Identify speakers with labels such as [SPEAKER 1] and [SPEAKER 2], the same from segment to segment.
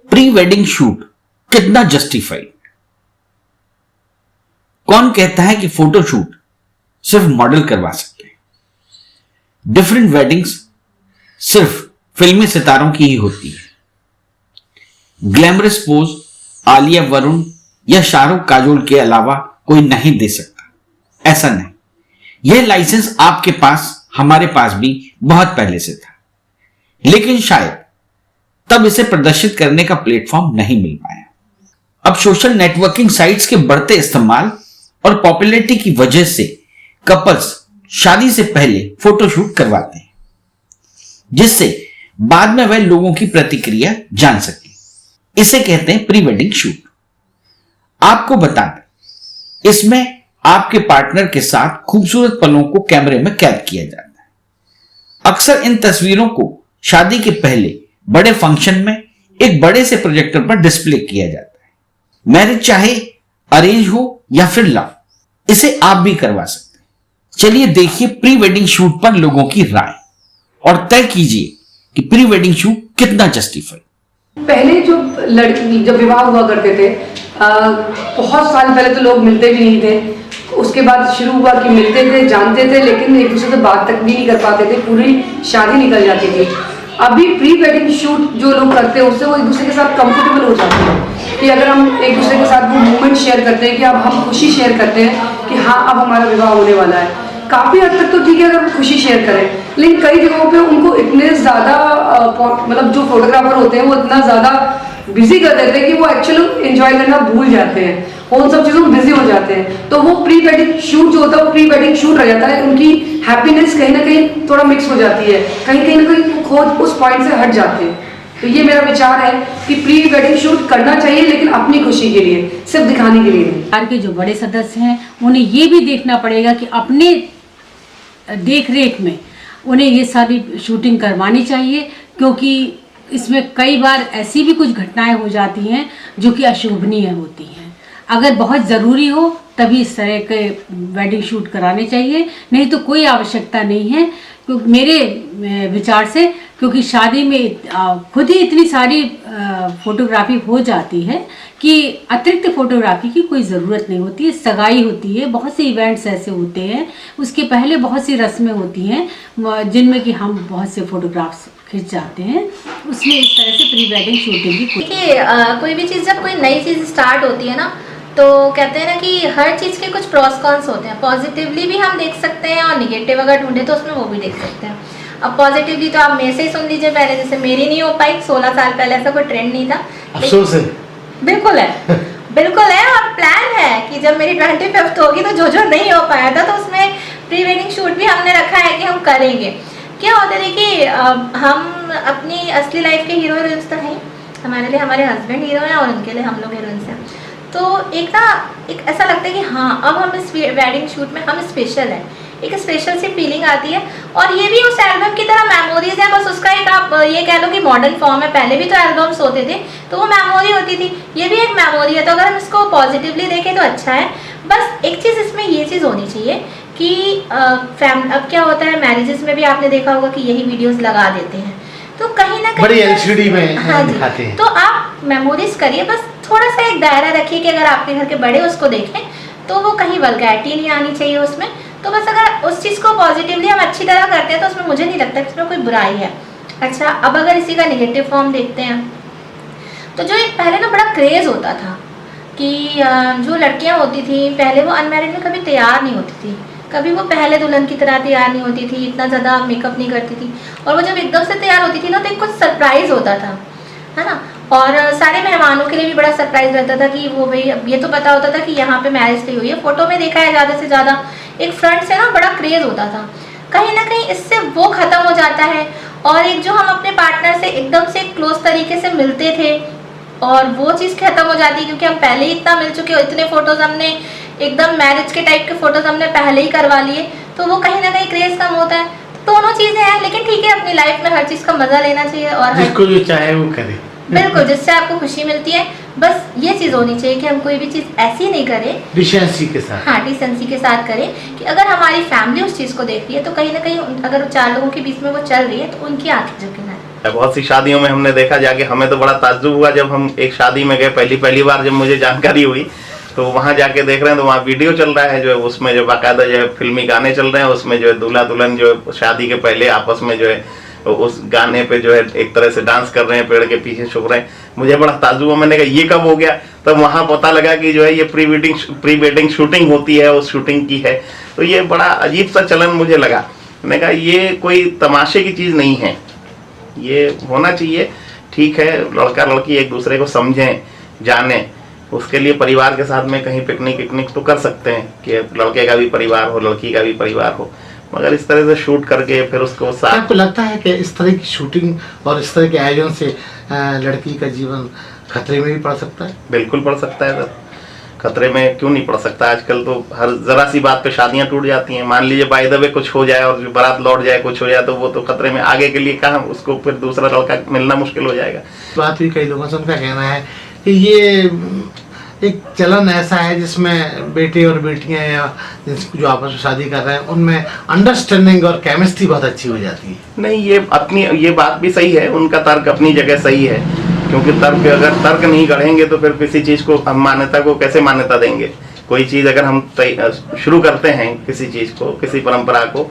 [SPEAKER 1] Pre wedding shoot कितना justified? कौन कहता है कि फोटो शूट सिर्फ मॉडल करवा सकते हैं? डिफरेंट वेडिंग्स सिर्फ फिल्मी सितारों की ही होती है। ग्लैमरस पोज आलिया, वरुण या शाहरुख, काजोल के अलावा कोई नहीं दे सकता। ऐसा नहीं, यह लाइसेंस आपके पास, हमारे पास भी बहुत पहले से था, लेकिन शायद तब इसे प्रदर्शित करने का प्लेटफॉर्म नहीं मिल पाया। अब सोशल नेटवर्किंग साइट्स के बढ़ते इस्तेमाल और पॉपुलैरिटी की वजह से कपल्स शादी से पहले फोटोशूट करवाते हैं, जिससे बाद में वह लोगों की प्रतिक्रिया जान सके। इसे कहते हैं प्री वेडिंग शूट। आपको बता दें, इसमें आपके पार्टनर के साथ खूबसूरत पलों को कैमरे में कैद किया जाता है। अक्सर इन तस्वीरों को शादी के पहले बड़े फंक्शन में एक बड़े से प्रोजेक्टर पर डिस्प्ले किया जाता है। मैरिज चाहे अरेंज हो या फिर लव, इसे आप भी करवा सकते हैं। चलिए देखिए प्री वेडिंग शूट पर लोगों की राय और तय कीजिए कि प्री वेडिंग शूट कितना जस्टिफाइड।
[SPEAKER 2] पहले जब विवाह हुआ करते थे, बहुत साल पहले तो लोग मिलते भी नहीं थे। उसके बाद शुरू हुआ कि मिलते थे, जानते थे, लेकिन एक दूसरे से बात तक भी नहीं कर पाते थे, पूरी शादी निकल जाती थी। अभी प्री वेडिंग शूट जो लोग करते हैं उससे वो एक दूसरे के साथ कंफर्टेबल हो जाते हैं कि अगर हम एक दूसरे के साथ वो मोमेंट शेयर करते हैं कि अब हम खुशी शेयर करते हैं कि हाँ अब हमारा विवाह होने वाला है। काफ़ी हद तक तो ठीक है अगर वो खुशी शेयर करें, लेकिन कई जगहों पे उनको इतने ज़्यादा मतलब जो फोटोग्राफर होते हैं वो इतना ज़्यादा बिजी कर देते हैं कि वो एक्चुअली एंजॉय करना भूल जाते हैं, उन सब चीज़ों में बिजी हो जाते हैं। तो वो प्री वेडिंग शूट जो होता है वो प्री वेडिंग शूट रह जाता है। उनकी हैप्पीनेस कहीं ना कहीं थोड़ा मिक्स हो जाती है, कहीं ना कहीं खोज उस पॉइंट से हट जाते हैं। तो ये मेरा विचार है कि प्री वेडिंग शूट करना चाहिए, लेकिन अपनी खुशी के लिए, सिर्फ दिखाने के लिए नहीं।
[SPEAKER 3] परिवार के जो बड़े सदस्य हैं उन्हें ये भी देखना पड़ेगा कि अपने देख रेख में उन्हें ये सारी शूटिंग करवानी चाहिए, क्योंकि इसमें कई बार ऐसी भी कुछ घटनाएं हो जाती हैं जो कि अशोभनीय होती हैं। अगर बहुत ज़रूरी हो तभी इस तरह के वेडिंग शूट कराने चाहिए, नहीं तो कोई आवश्यकता नहीं है। क्योंकि मेरे विचार से, क्योंकि शादी में खुद ही इतनी सारी फोटोग्राफी हो जाती है कि अतिरिक्त फोटोग्राफी की कोई ज़रूरत नहीं होती है। सगाई होती है, बहुत से इवेंट्स ऐसे होते हैं, उसके पहले बहुत सी रस्में होती हैं जिनमें कि हम बहुत से फोटोग्राफ्स खिंच जाते हैं। उसमें इस तरह से प्री वेडिंग शूटिंग भी
[SPEAKER 4] कोई भी चीज़, जब कोई नई चीज़ स्टार्ट होती है ना, तो कहते हैं ना कि हर चीज़ के कुछ प्रॉस कॉन्स होते हैं। पॉजिटिवली भी हम देख सकते हैं और निगेटिव अगर ढूंढे तो उसमें वो भी देख सकते हैं। अब पॉजिटिवली तो आप मेरे से ही सुन लीजिए, पहले जैसे मेरी नहीं हो पाई, 16 साल पहले ऐसा कोई ट्रेंड नहीं था।
[SPEAKER 5] अफसोस है।
[SPEAKER 4] बिल्कुल है बिल्कुल है। और प्लान है कि जब मेरी 25th होगी तो जो नहीं हो पाया था, तो उसमें प्री वेडिंग शूट भी हमने रखा है कि हम करेंगे। क्या होता है कि हम अपनी असली लाइफ के हीरो हीरोइंस तो हैं, हमारे लिए हमारे हस्बैंड हीरो हैं और उनके लिए हम लोग हीरोइंस हैं। तो एक ऐसा लगता है कि हाँ अब हम इस वेडिंग शूट में हम स्पेशल हैं, एक स्पेशल सी फीलिंग आती है। और ये भी उस एल्बम की तरह मेमोरीज है, बस उसका एक आप ये कह लो कि मॉडर्न फॉर्म है। पहले भी तो एल्बम्स होते थे तो वो मेमोरी होती थी, ये भी एक मेमोरी है। तो अगर हम इसको पॉजिटिवली देखें तो अच्छा है। बस एक चीज़ इसमें ये चीज़ होनी चाहिए कि अब क्या होता है मैरिजेस में भी आपने देखा होगा कि यही वीडियोज़ लगा देते हैं, तो कहीं ना कहीं
[SPEAKER 5] बड़ी एलसीडी में
[SPEAKER 4] हाँ
[SPEAKER 5] दिखाते हैं।
[SPEAKER 4] तो आप मेमोरीज करिए, बस थोड़ा सा एक दायरा रखिए कि अगर आपके घर के बड़े उसको देखें तो वो कहीं वल्गैरिटी नहीं आनी चाहिए उसमें। तो बस अगर उस चीज़ को पॉजिटिवली हम अच्छी तरह करते हैं तो उसमें मुझे नहीं लगता कि उसमें कोई बुराई है। अच्छा, अब अगर इसी का नेगेटिव फॉर्म देखते हैं तो जो एक पहले ना बड़ा क्रेज़ होता था कि जो लड़कियां होती थी पहले वो अनमैरिड में कभी तैयार नहीं होती थी, कभी वो पहले दुल्हन की तरह तैयार नहीं होती थी, इतना ज़्यादा मेकअप नहीं करती थी। और वो जब एकदम से तैयार होती थी ना तो एक कुछ सरप्राइज़ होता था, है ना। और सारे मेहमानों के लिए भी बड़ा सरप्राइज रहता था कि वो भाई अब ये तो पता होता था कि यहाँ पे मैरिज नहीं हुई है, फोटो में देखा है ज़्यादा से ज़्यादा, एक फ्रंट से ना बड़ा क्रेज़ होता था। कहीं ना कहीं इससे वो ख़त्म हो जाता है और एक जो हम अपने पार्टनर से एकदम से क्लोज तरीके से मिलते थे और वो चीज़ खत्म हो जाती है, क्योंकि हम पहले ही इतना मिल चुके हो, इतने फ़ोटोज़ हमने एकदम मैरिज के टाइप के फ़ोटोज़ हमने पहले ही करवा लिए, तो वो कहीं ना कहीं क्रेज़ कम होता है। दोनों चीज़ें हैं, लेकिन ठीक है अपनी लाइफ में हर चीज़ का मज़ा लेना चाहिए और
[SPEAKER 5] जिसको जो चाहे वो करे।
[SPEAKER 4] बिल्कुल, जिससे आपको खुशी मिलती है। बस ये चीज़ होनी चाहिए कि हम कोई भी चीज़ ऐसी नहीं करें,
[SPEAKER 5] डिसेंसी के साथ।
[SPEAKER 4] हाँ, डिसेंसी के साथ करें कि अगर हमारी फैमिली उस चीज़ को देख रही है तो कहीं ना कहीं अगर 4 लोगों के बीच में वो चल रही है तो उनकी आंखें झुके ना।
[SPEAKER 6] बहुत सी शादियों में हमने देखा जाके, हमें तो बड़ा ताज्जुब हुआ जब हम एक शादी में गए, पहली बार जब मुझे जानकारी हुई, तो वहाँ जाके देख रहे हैं तो वहाँ वीडियो चल रहा है जो है, उसमें जो बाकायदा जो है फिल्मी गाने चल रहे हैं, उसमें जो है दूल्हा दुल्हन जो है शादी के पहले आपस में जो है उस गाने पे जो है एक तरह से डांस कर रहे हैं, पेड़ के पीछे छुप रहे हैं। मुझे बड़ा ताज्जुब हुआ, मैंने कहा ये कब हो गया? तब वहाँ पता लगा कि जो है ये प्री वेडिंग शूटिंग होती है, उस शूटिंग की है। तो ये बड़ा अजीब सा चलन मुझे लगा। मैंने कहा ये कोई तमाशे की चीज़ नहीं है, ये होना चाहिए। ठीक है, लड़का लड़की एक दूसरे को समझें, जाने, उसके लिए परिवार के साथ में कहीं पिकनिक तो कर सकते हैं कि लड़के का भी परिवार हो, लड़की का भी परिवार हो, मगर इस तरह से शूट करके फिर उसको साथ।
[SPEAKER 5] आपको लगता है कि इस तरह की शूटिंग और इस तरह के आयोजन से लड़की का जीवन खतरे में भी पड़ सकता है?
[SPEAKER 6] बिल्कुल पड़ सकता है सर, खतरे में क्यों नहीं पड़ सकता। आजकल तो हर जरा सी बात पे शादियां टूट जाती हैं। मान लीजिए बाय द वे कुछ हो जाए और बारात लौट जाए, कुछ हो जाए, तो वो तो खतरे में, आगे के लिए कहाँ उसको फिर दूसरा लड़का मिलना मुश्किल हो जाएगा।
[SPEAKER 5] बात भी कई लोगों से उनका कहना है कि ये एक चलन ऐसा है जिसमें बेटे और बेटियां या जो आपस में शादी कर रहे हैं उनमें अंडरस्टैंडिंग और केमिस्ट्री बहुत अच्छी हो जाती है।
[SPEAKER 6] नहीं, ये बात भी सही है, उनका तर्क अपनी जगह सही है, क्योंकि अगर तर्क नहीं गढ़ेंगे तो फिर किसी चीज को हम मान्यता को कैसे मान्यता देंगे। कोई चीज अगर हम शुरू करते हैं किसी चीज को, किसी परंपरा को,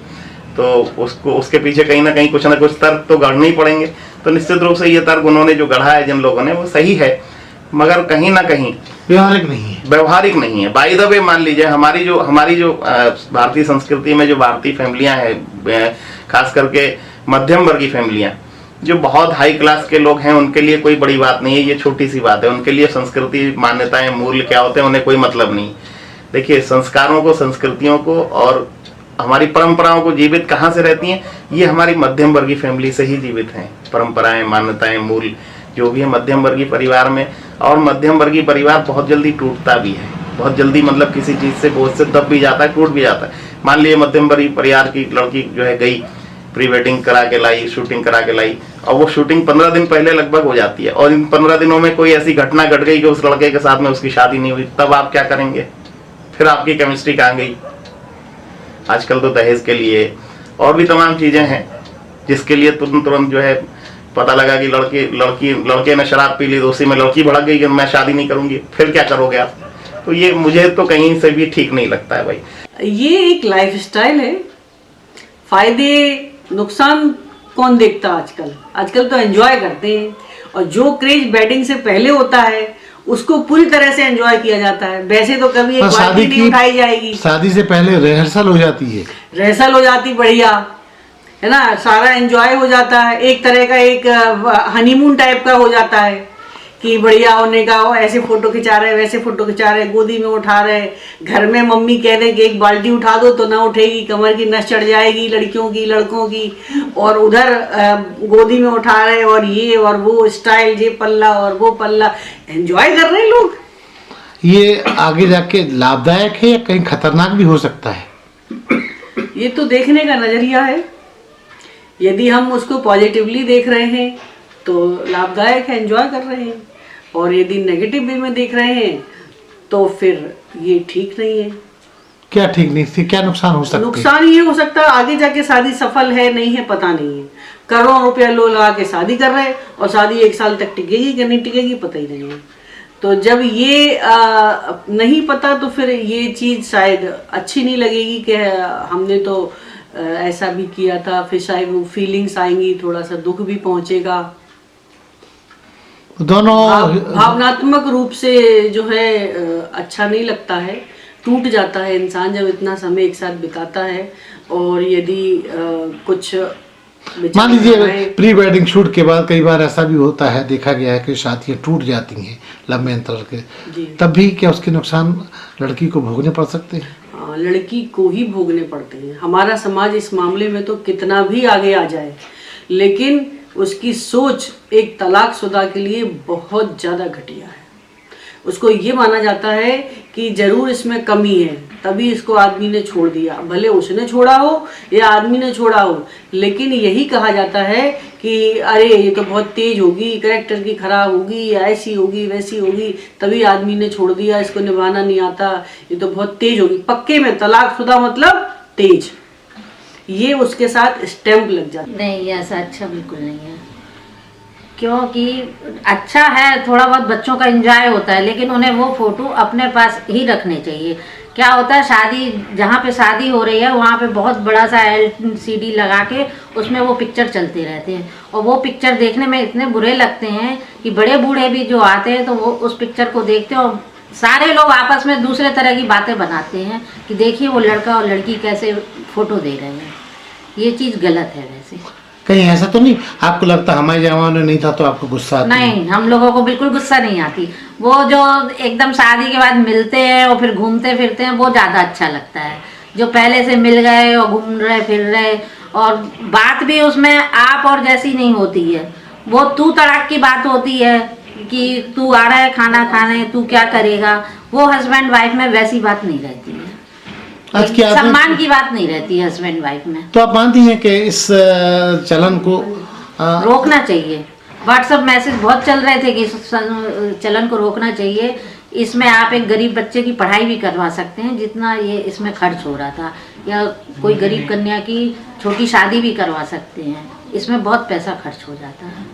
[SPEAKER 6] तो उसको उसके पीछे कहीं ना कहीं कुछ ना कुछ तर्क तो गढ़ने ही पड़ेंगे। तो निश्चित रूप से ये तर्क उन्होंने जो गढ़ा है जिन लोगों ने, वो सही है, मगर कहीं ना कहीं व्यवहारिक नहीं है। बाय द वे मान लीजिए हमारी जो भारतीय संस्कृति में जो भारतीय फैमिलियां हैं, खास करके मध्यम वर्गीय फैमिलियां, जो बहुत हाई क्लास के लोग हैं, उनके लिए कोई बड़ी बात नहीं है, ये छोटी सी बात है। उनके लिए संस्कृति, मान्यताएं, मूल्य क्या होते हैं उन्हें कोई मतलब नहीं। देखिए, संस्कारों को, संस्कृतियों को और हमारी परंपराओं को जीवित कहाँ से रहती हैं? ये हमारी मध्यम वर्गीय फैमिली से ही जीवित हैं। परंपराएं, मान्यताएं, मूल्य जो भी है मध्यम वर्गीय परिवार में। और मध्यम वर्गीय परिवार बहुत जल्दी टूटता भी है, बहुत जल्दी, मतलब किसी चीज से बोझ से दब भी जाता है, टूट भी जाता है। मान लीजिए मध्यम वर्गीय परिवार की लड़की जो है गई, प्री वेडिंग करा के लाई, शूटिंग करा के लाई, और वो शूटिंग 15 दिन पहले लगभग हो जाती है, और इन 15 दिनों में कोई ऐसी घटना घट गई कि उस लड़के के साथ में उसकी शादी नहीं हुई, तब आप क्या करेंगे? फिर आपकी केमिस्ट्री कहाँ गई? आजकल तो दहेज के लिए और भी तमाम चीजें हैं जिसके लिए तुरंत जो है पता लगा कि लड़के ने शराब पी ली, तो उसी में लड़की भड़क गई कि मैं शादी नहीं करूंगी, फिर क्या करोगे आप? तो ये मुझे तो कहीं से भी ठीक नहीं लगता है भाई।
[SPEAKER 7] ये एक लाइफस्टाइल है, फायदे नुकसान कौन देखता आजकल तो एंजॉय करते हैं, और जो क्रेज वेडिंग से पहले होता है उसको पूरी तरह से एंजॉय किया जाता है। वैसे तो कभी एक बाल्टी नहीं उठाई जाएगी,
[SPEAKER 5] शादी से पहले रिहर्सल हो जाती,
[SPEAKER 7] बढ़िया है ना, सारा एंजॉय हो जाता है, एक तरह का एक हनीमून टाइप का हो जाता है कि बढ़िया होने का, वो ऐसे फोटो खिंचा रहे, वैसे फोटो खिंचा रहे, गोदी में उठा रहे, घर में मम्मी कह दे कि एक बाल्टी उठा दो तो ना उठेगी, कमर की नस चढ़ जाएगी लड़कियों की, लड़कों की, और उधर गोदी में उठा रहे, और ये और वो स्टाइल, ये पल्ला और वो पल्ला, एंजॉय कर रहे हैं लोग।
[SPEAKER 5] ये आगे जाके लाभदायक है या कहीं खतरनाक भी हो सकता है?
[SPEAKER 7] ये तो देखने का नजरिया है। यदि हम उसको पॉजिटिवली देख रहे हैं तो लाभदायक है, एंजॉय कर रहे हैं, और यदि नेगेटिव वे में देख रहे हैं तो फिर ये ठीक नहीं है।
[SPEAKER 5] क्या ठीक नहीं थी? क्या नुकसान हो सकता है?
[SPEAKER 7] नुकसान ये हो सकता है आगे जाके शादी सफल है नहीं है पता नहीं है, करोड़ों रुपया लोग लगा के शादी कर रहे हैं और शादी 1 साल तक टिकेगी कि नहीं टिकेगी पता ही नहीं है। तो जब ये नहीं पता तो फिर ये चीज़ शायद अच्छी नहीं लगेगी कि हमने तो ऐसा भी किया था, फिर शायद वो फीलिंग्स आएंगी, थोड़ा सा दुख भी पहुंचेगा,
[SPEAKER 5] दोनों
[SPEAKER 7] भावनात्मक रूप से जो है अच्छा नहीं लगता है, टूट जाता है इंसान जब इतना समय एक साथ बिताता है। और यदि कुछ
[SPEAKER 5] मान लीजिए प्री वेडिंग शूट के बाद कई बार ऐसा भी होता है, देखा गया है कि शादियां टूट जाती हैं लंबे अंतराल के, तब भी क्या उसके नुकसान लड़की को भोगने पड़ सकते हैं?
[SPEAKER 7] लड़की को ही भोगने पड़ते हैं। हमारा समाज इस मामले में तो कितना भी आगे आ जाए, लेकिन उसकी सोच एक तलाकशुदा के लिए बहुत ज़्यादा घटिया है। उसको ये माना जाता है कि जरूर इसमें कमी है तभी इसको आदमी ने छोड़ दिया, भले उसने छोड़ा हो या आदमी ने छोड़ा हो, लेकिन यही कहा जाता है कि अरे ये तो बहुत तेज होगी, कैरेक्टर की खराब होगी, ऐसी होगी वैसी होगी, तभी आदमी ने छोड़ दिया, इसको निभाना नहीं आता, ये तो बहुत तेज होगी। पक्के में तलाकशुदा मतलब तेज, ये उसके साथ स्टैंप लग जाता है।
[SPEAKER 4] नहीं, ऐसा अच्छा बिल्कुल नहीं है।
[SPEAKER 8] क्योंकि अच्छा है, थोड़ा बहुत बच्चों का एंजॉय होता है, लेकिन उन्हें वो फोटो अपने पास ही रखने चाहिए। क्या होता है, शादी जहाँ पे शादी हो रही है वहाँ पे बहुत बड़ा सा LCD लगा के उसमें वो पिक्चर चलते रहते हैं, और वो पिक्चर देखने में इतने बुरे लगते हैं कि बड़े बूढ़े भी जो आते हैं तो वो उस पिक्चर को देखते हैं, और सारे लोग आपस में दूसरे तरह की बातें बनाते हैं कि देखिए वो लड़का और लड़की कैसे फोटो दे रहे हैं। ये चीज़ गलत है। वैसे
[SPEAKER 5] कहीं ऐसा तो नहीं आपको लगता हमारे जमाने में नहीं था तो आपको गुस्सा आता है?
[SPEAKER 8] नहीं, हम लोगों को बिल्कुल गुस्सा नहीं आती। वो जो एकदम शादी के बाद मिलते हैं और फिर घूमते फिरते हैं वो ज़्यादा अच्छा लगता है। जो पहले से मिल गए और घूम रहे फिर रहे, और बात भी उसमें आप और जैसी नहीं होती है, वो तू तड़ाक की बात होती है कि तू आ रहा है खाना खाने, तू क्या करेगा। वो हस्बैंड वाइफ में वैसी बात नहीं रहती है,
[SPEAKER 5] आज की
[SPEAKER 8] सम्मान की बात नहीं रहती है हस्बैंड वाइफ में।
[SPEAKER 5] तो आप मानती हैं कि इस चलन को
[SPEAKER 8] रोकना चाहिए। व्हाट्सएप मैसेज बहुत चल रहे थे कि इस चलन को रोकना चाहिए। इसमें आप एक गरीब बच्चे की पढ़ाई भी करवा सकते हैं जितना ये इसमें खर्च हो रहा था, या कोई गरीब कन्या की छोटी शादी भी करवा सकते हैं। इसमें बहुत पैसा खर्च हो जाता है।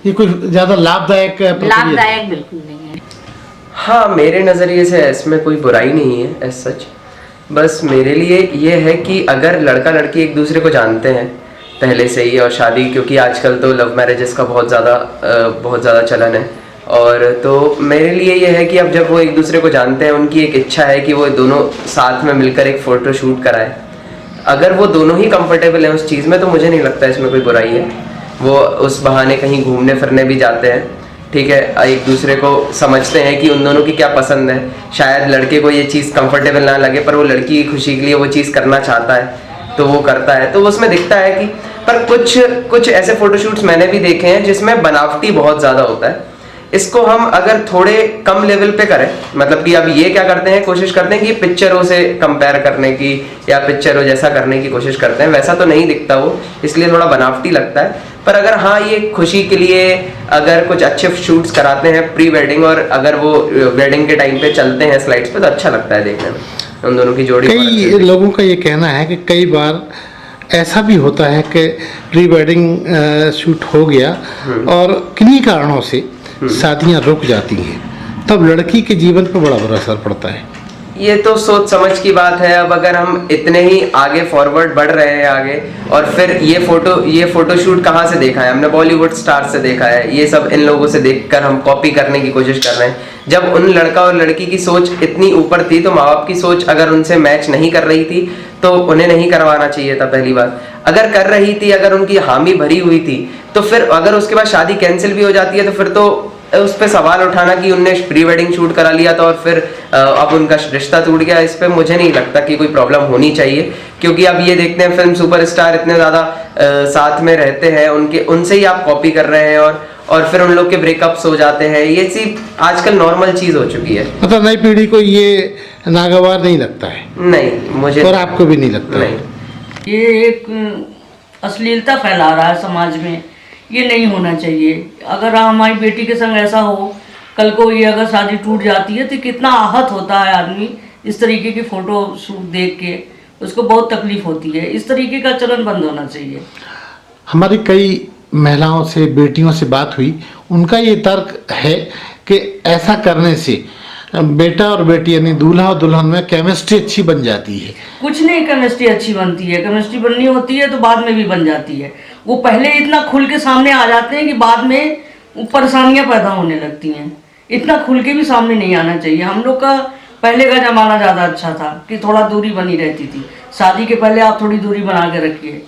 [SPEAKER 5] ये कोई ज़्यादा लाभदायक
[SPEAKER 8] बिल्कुल नहीं है।
[SPEAKER 9] हाँ, मेरे नज़रिए से इसमें कोई बुराई नहीं है एज सच। बस मेरे लिए ये है कि अगर लड़का लड़की एक दूसरे को जानते हैं पहले से ही, और शादी, क्योंकि आजकल तो लव मैरिजेस का बहुत ज़्यादा चलन है, और तो मेरे लिए ये है कि अब जब वो एक दूसरे को जानते हैं, उनकी एक इच्छा है कि वो दोनों साथ में मिलकर एक फ़ोटो शूट कराए। अगर वो दोनों ही कंफर्टेबल हैं उस चीज़ में तो मुझे नहीं लगता इसमें कोई बुराई है। वो उस बहाने कहीं घूमने फिरने भी जाते हैं, ठीक है, एक दूसरे को समझते हैं कि उन दोनों की क्या पसंद है। शायद लड़के को ये चीज़ कंफर्टेबल ना लगे, पर वो लड़की की खुशी के लिए वो चीज़ करना चाहता है तो वो करता है, तो उसमें दिखता है कि, पर कुछ ऐसे फोटोशूट्स मैंने भी देखे हैं जिसमें बनावटी बहुत ज़्यादा होता है। इसको हम अगर थोड़े कम लेवल पे करें, मतलब कि अब ये क्या करते हैं, कोशिश करते हैं कि पिक्चरों से कंपेयर करने की या पिक्चरों जैसा करने की कोशिश करते हैं, वैसा तो नहीं दिखता वो, इसलिए थोड़ा बनावटी लगता है। पर अगर हाँ, ये खुशी के लिए अगर कुछ अच्छे शूट्स कराते हैं प्री वेडिंग, और अगर वो वेडिंग के टाइम पे चलते हैं स्लाइड्स पे, तो अच्छा लगता है देखने में उन दोनों की जोड़ी।
[SPEAKER 5] कई लोगों का ये कहना है कि कई बार ऐसा भी होता है कि प्री वेडिंग शूट हो गया और किन्हीं कारणों से शादियां रुक जाती हैं, तब लड़की के जीवन पर बड़ा बुरा असर पड़ता है।
[SPEAKER 9] ये तो सोच समझ की बात है। अब अगर हम इतने ही आगे फॉरवर्ड बढ़ रहे हैं आगे, और फिर ये फोटो शूट कहाँ से देखा है हमने, बॉलीवुड स्टार से देखा है, ये सब इन लोगों से देखकर हम कॉपी करने की कोशिश कर रहे हैं। जब उन लड़का और लड़की की सोच इतनी ऊपर थी, तो माँ बाप की सोच अगर उनसे मैच नहीं कर रही थी तो उन्हें नहीं करवाना चाहिए था। पहली बात, अगर कर रही थी, अगर उनकी हामी भरी हुई थी, तो फिर अगर उसके बाद शादी कैंसिल भी हो जाती है तो फिर तो उस पर सवाल उठाना कि उनने प्री वेडिंग शूट करा लिया था और फिर अब उनका रिश्ता टूट गया, इस पे मुझे नहीं लगता कि कोई प्रॉब्लम होनी चाहिए। क्योंकि अब ये देखते हैं फिल्म सुपरस्टार इतने ज़्यादा साथ में रहते हैं, उनसे ही आप कॉपी कर रहे हैं, और फिर उन लोग के ब्रेकअप्स हो जाते हैं। ये सिर्फ आजकल नॉर्मल चीज़ हो चुकी है।
[SPEAKER 5] मतलब नई पीढ़ी को ये नागवार नहीं लगता है?
[SPEAKER 9] नहीं, मुझे
[SPEAKER 5] और आपको भी नहीं लगता?
[SPEAKER 9] नहीं।
[SPEAKER 10] ये एक अश्लीलता फैला रहा है समाज में, ये नहीं होना चाहिए। अगर हमारी बेटी के संग ऐसा हो, कल को ये अगर शादी टूट जाती है तो कितना आहत होता है आदमी इस तरीके की फ़ोटो शूट देख के, उसको बहुत तकलीफ होती है। इस तरीके का चलन बंद होना चाहिए।
[SPEAKER 5] हमारी कई महिलाओं से, बेटियों से बात हुई, उनका ये तर्क है कि ऐसा करने से बेटा और बेटी यानी दूल्हा और दुल्हन में केमिस्ट्री अच्छी बन जाती है।
[SPEAKER 10] कुछ नहीं, केमिस्ट्री अच्छी बनती है, केमिस्ट्री बननी होती है तो बाद में भी बन जाती है। वो पहले इतना खुल के सामने आ जाते हैं कि बाद में परेशानियां पैदा होने लगती हैं। इतना खुल के भी सामने नहीं आना चाहिए। हम लोग का पहले का ज़माना ज़्यादा अच्छा था कि थोड़ा दूरी बनी रहती थी। शादी के पहले आप थोड़ी दूरी बना के रखिए,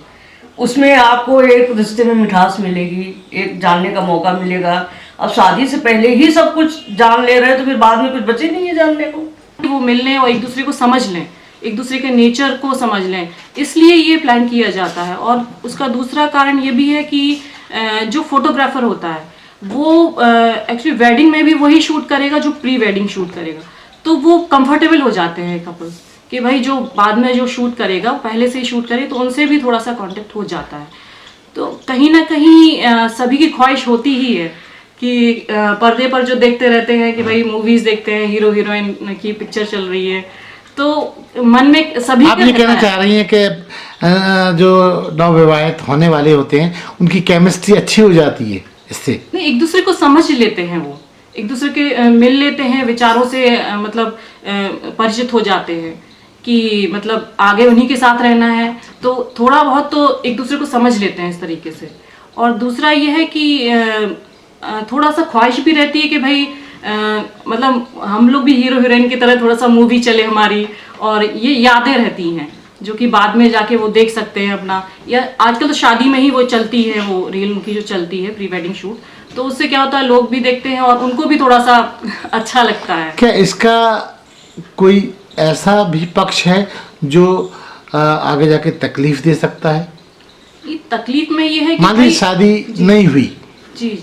[SPEAKER 10] उसमें आपको एक रिश्ते में मिठास मिलेगी, एक जानने का मौका मिलेगा। अब शादी से पहले ही सब कुछ जान ले रहे हैं तो फिर बाद में कुछ बचे नहीं है जानने को।
[SPEAKER 11] वो मिलने और एक दूसरे को समझ लें, एक दूसरे के नेचर को समझ लें, इसलिए ये प्लान किया जाता है। और उसका दूसरा कारण ये भी है कि जो फोटोग्राफर होता है वो एक्चुअली वेडिंग में भी वही शूट करेगा जो प्री वेडिंग शूट करेगा, तो वो कंफर्टेबल हो जाते हैं कपल्स कि भाई जो बाद में जो शूट करेगा पहले से ही शूट करे, तो उनसे भी थोड़ा सा कांटेक्ट हो जाता है। तो कहीं ना कहीं सभी की ख्वाहिश होती ही है कि पर्दे पर जो देखते रहते हैं कि भाई मूवीज देखते हैं, हीरो हीरोइन की पिक्चर चल रही है, तो मन में सभी
[SPEAKER 5] आप ये कहना चाह रही हैं कि जो नवविवाहित होने वाले होते हैं उनकी केमिस्ट्री अच्छी हो जाती है? इससे?
[SPEAKER 11] नहीं, एक दूसरे को समझ लेते हैं, वो एक दूसरे के मिल लेते हैं, विचारों से मतलब परिचित हो जाते हैं कि मतलब आगे उन्हीं के साथ रहना है, तो थोड़ा बहुत तो एक दूसरे को समझ लेते हैं इस तरीके से। और दूसरा ये है कि थोड़ा सा ख्वाहिश भी रहती है कि भाई मतलब हम लोग भी हीरो हीरोइन की तरह थोड़ा सा मूवी चले हमारी, और ये यादें रहती हैं जो कि बाद में जाके वो देख सकते हैं अपना, या आजकल तो शादी में ही वो चलती है, वो रील उनकी जो चलती है प्री वेडिंग शूट, तो उससे क्या होता है लोग भी देखते हैं और उनको भी थोड़ा सा अच्छा लगता है।
[SPEAKER 5] क्या इसका कोई ऐसा भी पक्ष है जो आगे जाके तकलीफ दे सकता है?
[SPEAKER 11] ये तकलीफ में ये है कि
[SPEAKER 5] मान ली शादी नहीं हुई,
[SPEAKER 11] जी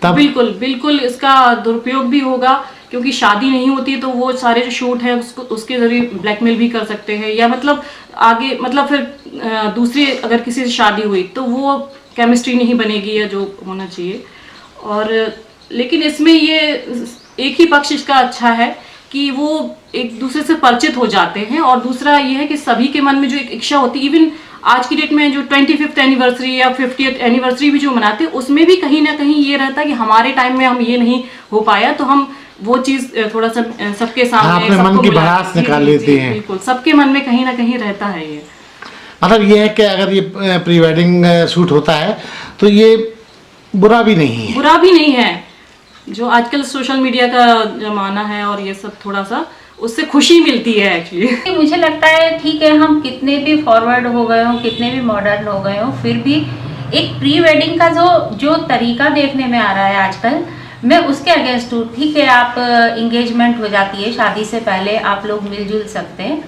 [SPEAKER 11] तब बिल्कुल बिल्कुल इसका दुरुपयोग भी होगा, क्योंकि शादी नहीं होती है तो वो सारे जो शूट है उसको उसके जरिए ब्लैकमेल भी कर सकते हैं, या मतलब आगे मतलब फिर दूसरी अगर किसी से शादी हुई तो वो केमिस्ट्री नहीं बनेगी या जो होना चाहिए। और लेकिन इसमें ये एक ही पक्ष इसका अच्छा है कि वो एक दूसरे से परिचित हो जाते हैं, और दूसरा ये है कि सभी के मन में जो एक इच्छा होती है, इवन आज की डेट में जो 25th एनिवर्सरी या 50th एनिवर्सरी भी जो मनाते हैं उसमें भी कहीं ना कहीं ये रहता है कि हमारे टाइम में हम ये नहीं हो पाया, तो हम वो चीज थोड़ा सा सबके सामने
[SPEAKER 5] अपने मन की भड़ास निकाल लेते हैं।
[SPEAKER 11] बिल्कुल सबके मन में कहीं ना कहीं रहता है ये।
[SPEAKER 5] मतलब ये है कि अगर ये प्री वेडिंग शूट होता है तो ये बुरा भी नहीं है,
[SPEAKER 11] बुरा भी नहीं है। जो आजकल सोशल मीडिया का जमाना है और ये सब थोड़ा सा उससे खुशी मिलती है एक्चुअली।
[SPEAKER 8] मुझे लगता है ठीक है, हम कितने भी फॉरवर्ड हो गए हो, कितने भी मॉडर्न हो गए हो, फिर भी एक प्री वेडिंग का जो तरीका देखने में आ रहा है आजकल, मैं उसके अगेंस्ट हूँ। ठीक है, आप इंगेजमेंट हो जाती है, शादी से पहले आप लोग मिलजुल सकते हैं,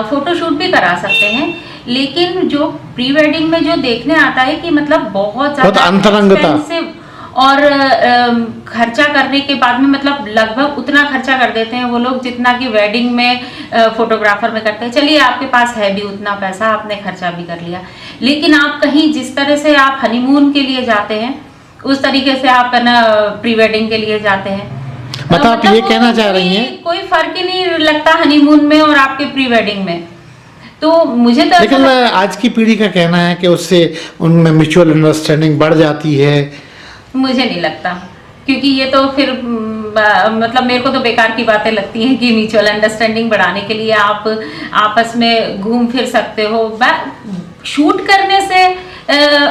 [SPEAKER 8] फोटोशूट भी करा सकते हैं, लेकिन जो प्री वेडिंग में जो देखने आता है कि मतलब बहुत ज़्यादा
[SPEAKER 5] अंतरंगता
[SPEAKER 8] और खर्चा करने के बाद में मतलब लगभग उतना खर्चा कर देते हैं वो लोग जितना कि वेडिंग में फोटोग्राफर में करते हैं। चलिए आपके पास है भी उतना पैसा, आपने खर्चा भी कर लिया, लेकिन आप कहीं जिस तरह से आप हनीमून के लिए जाते हैं उस तरीके से आप ना प्री वेडिंग के लिए जाते हैं।
[SPEAKER 5] मतलब आप ये कहना चाह रही हैं
[SPEAKER 8] कोई फर्क ही नहीं लगता हनीमून में और आपके प्री वेडिंग में। तो मुझे तो
[SPEAKER 5] लेकिन आज की पीढ़ी का कहना है कि उससे उनमें म्यूचुअल अंडरस्टैंडिंग बढ़ जाती है।
[SPEAKER 8] मुझे नहीं लगता, क्योंकि ये तो फिर मतलब मेरे को तो बेकार की बातें लगती हैं कि म्यूचुअल अंडरस्टैंडिंग बढ़ाने के लिए आप आपस में घूम फिर सकते हो। शूट करने से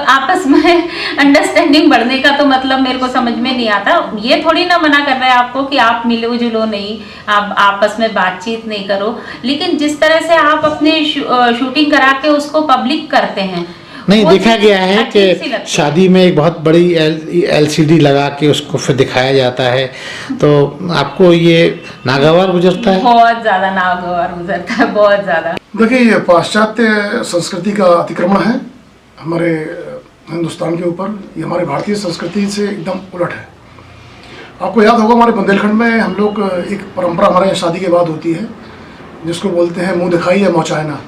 [SPEAKER 8] आपस में अंडरस्टैंडिंग बढ़ने का तो मतलब मेरे को समझ में नहीं आता। ये थोड़ी ना मना कर रहा है आपको कि आप मिलो जुलो नहीं, आप आपस में बातचीत नहीं करो, लेकिन जिस तरह से आप अपने शूटिंग करा के उसको पब्लिक करते हैं,
[SPEAKER 5] नहीं देखा गया है कि शादी में एक बहुत बड़ी LCD लगा के उसको फिर दिखाया जाता है, तो आपको ये नागवार गुजरता है?
[SPEAKER 8] बहुत ज़्यादा नागवार गुजरता है, बहुत ज़्यादा।
[SPEAKER 12] देखिए, ये पाश्चात्य संस्कृति का अतिक्रमण है हमारे हिंदुस्तान के ऊपर। ये हमारे भारतीय संस्कृति से एकदम उलट है। आपको याद होगा हमारे बुंदेलखंड में हम लोग एक परंपरा हमारे यहाँ शादी के बाद होती है जिसको बोलते हैं मुंह दिखाई या मौचायना,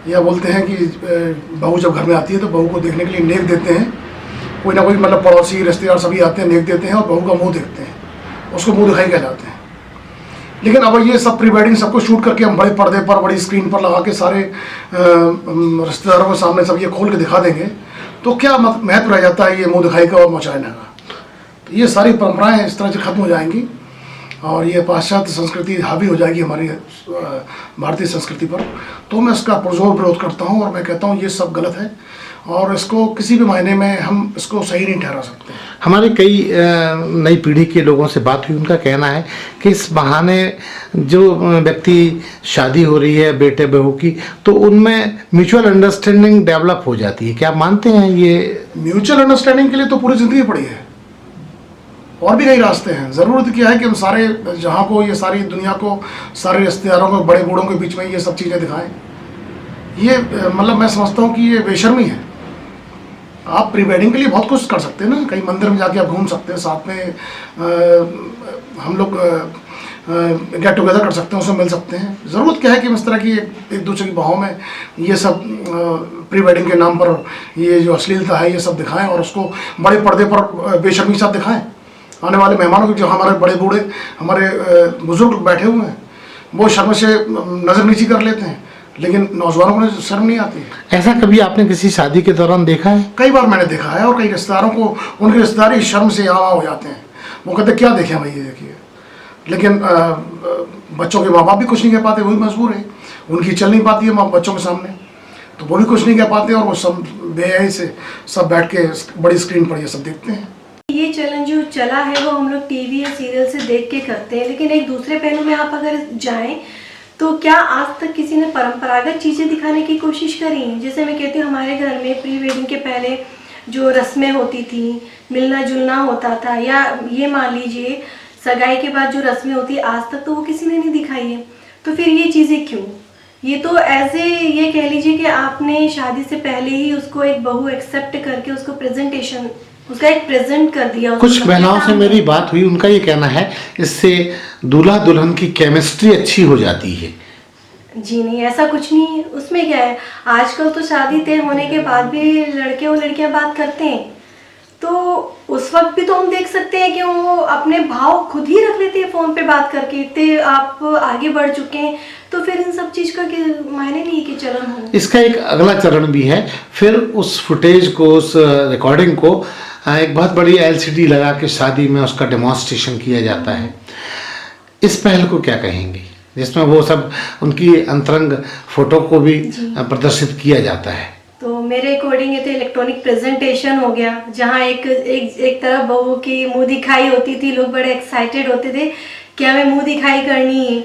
[SPEAKER 12] या बोलते हैं कि बहू जब घर में आती है तो बहू को देखने के लिए नेक देते हैं, कोई ना कोई मतलब पड़ोसी रिश्तेदार सभी आते हैं, नेक देते हैं और बहू का मुंह देखते हैं, उसको मुंह दिखाई कहलाते हैं। लेकिन अब ये सब प्री वेडिंग सबको शूट करके हम बड़े पर्दे पर बड़ी स्क्रीन पर लगा के सारे रिश्तेदारों के सामने सब ये खोल के दिखा देंगे, तो क्या महत्व रह जाता है ये मुंह दिखाई का और मौचायना का? तो ये सारी परंपराएं इस तरह से खत्म हो जाएंगी और ये पाश्चात्य संस्कृति हावी हो जाएगी हमारी भारतीय संस्कृति पर। तो मैं इसका पुरजोर विरोध करता हूँ और मैं कहता हूँ ये सब गलत है और इसको किसी भी मायने में हम इसको सही नहीं ठहरा सकते।
[SPEAKER 5] हमारे कई नई पीढ़ी के लोगों से बात हुई, उनका कहना है कि इस बहाने जो व्यक्ति शादी हो रही है बेटे बहू की, तो उनमें म्यूचुअल अंडरस्टैंडिंग डेवलप हो जाती है। क्या आप मानते हैं ये?
[SPEAKER 12] म्यूचुअल अंडरस्टैंडिंग के लिए तो पूरी ज़िंदगी पड़ी है, और भी कई रास्ते हैं। ज़रूरत क्या है कि हम सारे जहाँ को, ये सारी दुनिया को, सारे रिश्तेदारों को, बड़े बूढ़ों के बीच में ये सब चीज़ें दिखाएं। ये मतलब मैं समझता हूँ कि ये बेशर्मी है। आप प्री वेडिंग के लिए बहुत कुछ कर सकते हैं ना, कई मंदिर में जाके आप घूम सकते हैं, साथ में हम लोग गेट टुगेदर कर सकते हैं, उसमें मिल सकते हैं। ज़रूरत क्या है कि इस तरह की एक दूसरे की बाहों में ये सब प्री वेडिंग के नाम पर ये जो अश्लीलता है ये सब दिखाएं और उसको बड़े पर्दे पर बेशर्मी के साथ दिखाएं। आने वाले मेहमानों की, जो हमारे बड़े बूढ़े हमारे बुजुर्ग बैठे हुए हैं, वो शर्म से नज़र नीची कर लेते हैं। लेकिन नौजवानों को शर्म नहीं आती है।
[SPEAKER 5] ऐसा कभी आपने किसी शादी के दौरान देखा है?
[SPEAKER 12] कई बार मैंने देखा है, और कई रिश्तेदारों को उनके रिश्तेदार शर्म से यहाँ हो जाते हैं। वो कहते क्या देखें भाई, ये देखिए। लेकिन बच्चों के माँ बाप भी कुछ नहीं कह पाते, वही मजबूर है, उनकी चल नहीं पाती है बच्चों के सामने, तो वो भी कुछ नहीं कह पाते, और वो सब बेहयाई से सब बैठ के बड़ी स्क्रीन पर ये सब देखते हैं।
[SPEAKER 13] ये चलन जो चला है वो हम लोग टीवी या सीरियल से देख के करते हैं, लेकिन एक दूसरे पहलू में आप अगर जाएं तो क्या आज तक किसी ने परंपरागत चीज़ें दिखाने की कोशिश करी? जैसे मैं कहती हूँ, हमारे घर में प्री वेडिंग के पहले जो रस्में होती थी, मिलना जुलना होता था, या ये मान लीजिए सगाई के बाद जो रस्में होती है, आज तक तो वो किसी ने नहीं दिखाई है। तो फिर ये चीज़ें क्यों? ये तो ऐसे ये कह लीजिए कि आपने शादी से पहले ही उसको एक बहू एक्सेप्ट करके उसको प्रेजेंटेशन, उसका एक प्रेजेंट कर दिया।
[SPEAKER 5] कुछ बहनों से मेरी बात हुई, उनका ये कहना है इससे दूल्हा दुल्हन की केमिस्ट्री अच्छी हो जाती है।
[SPEAKER 13] जी नहीं, ऐसा कुछ नहीं है। उसमें क्या है, आजकल तो शादी तय होने के बाद भी लड़के और लड़कियां बात करते हैं, तो उस वक्त भी तो हम देख सकते हैं कि वो अपने भाव खुद ही रख लेते हैं फ़ोन पे बात करके। इतने आप आगे बढ़ चुके हैं, तो फिर इन सब चीज़ का मायने नहीं कि चलन हो।
[SPEAKER 5] इसका एक अगला चरण भी है, फिर उस फुटेज को, उस रिकॉर्डिंग को एक बहुत बड़ी LCD लगा के शादी में उसका डेमोन्स्ट्रेशन किया जाता है। इस पहल को क्या कहेंगे, जिसमें वो सब उनकी अंतरंग फोटो को भी प्रदर्शित किया जाता है?
[SPEAKER 13] तो मेरे अकॉर्डिंग ये तो इलेक्ट्रॉनिक प्रेजेंटेशन हो गया, जहाँ एक तरफ बहू की मुंह दिखाई होती थी, लोग बड़े एक्साइटेड होते थे कि हमें मुंह दिखाई करनी है,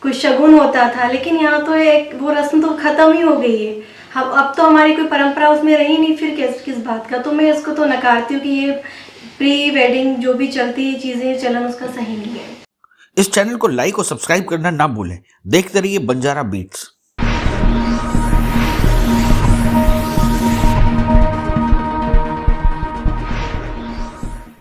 [SPEAKER 13] कुछ शगुन होता था। लेकिन यहाँ तो एक वो रस्म तो ख़त्म ही हो गई है। हम अब तो हमारी कोई परंपरा उसमें रही नहीं, फिर किस बात का। तो मैं इसको तो नकारती हूँ कि ये प्री वेडिंग जो भी चलती है चीज़ें, चलन उसका सही नहीं है।
[SPEAKER 1] इस चैनल को लाइक और सब्सक्राइब करना ना भूलें। देखते रहिए बंजारा बीट्स।